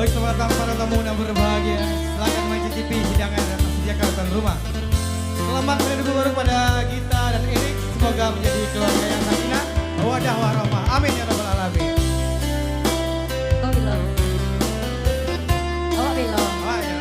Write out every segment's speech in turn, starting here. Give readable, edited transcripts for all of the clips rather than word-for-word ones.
Baik, selamat datang para tamu yang berbahagia. Silakan mencicipi hidangan dan sediakan tuan rumah. Selamat menuju baru pada Gita dan Erik. Semoga menjadi keluarga yang sakinah, mawaddah warahmah. Amin ya rabbal alamin. Oh, belum. Oh, belum. Oh, ya.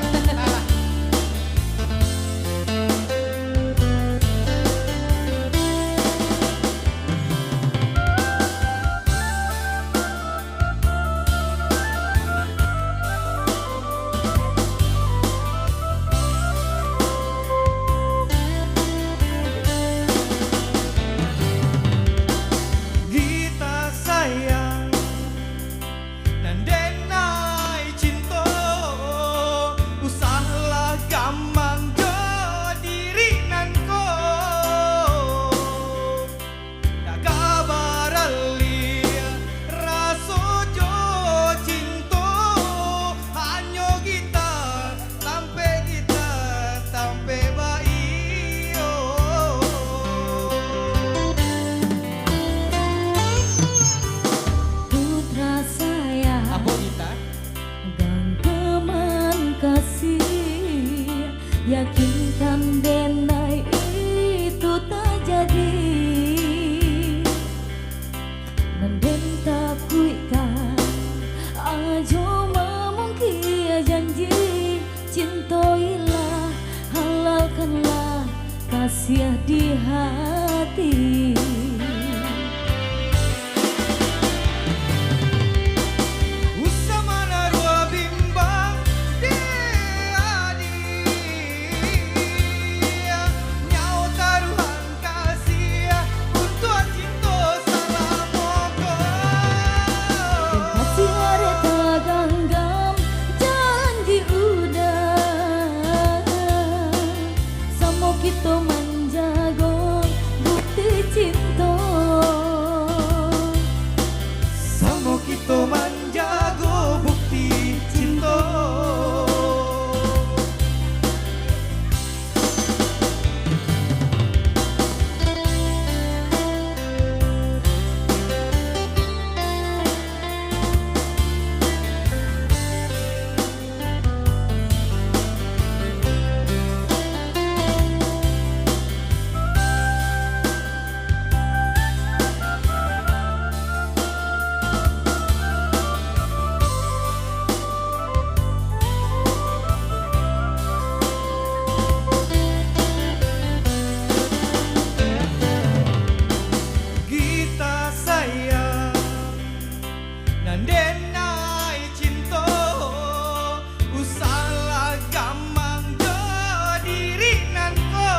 Gita sayang nan denai cinta usahlah gampang jo diri nan ko dak kabar alia raso jo cinta hanya kita sampai bayi Putra saya apa kita dan teman kasih, yakinkan denai itu tak jadi. Menden takuikan ajo memungkia janji, cintoilah halalkanlah kasih di hati. Usah mana dua bimbang dia nyau taruhan kasih untuk cinta salah moko Kasih areta ganggam janji udah, sama kita menjaga bukti cinta. sama kita menjago bukti cinta. Gita sayang nan denai cinta usahlah gampang jo diri nan ko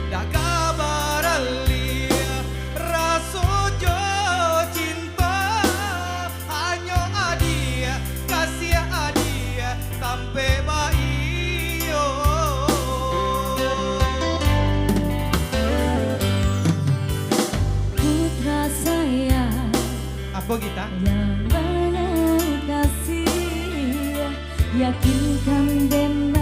dak kabar alia raso jo cinta hanya adia kasih adia sampai bayi Putra saya apa kita yang banyak kasih, yakinkan dan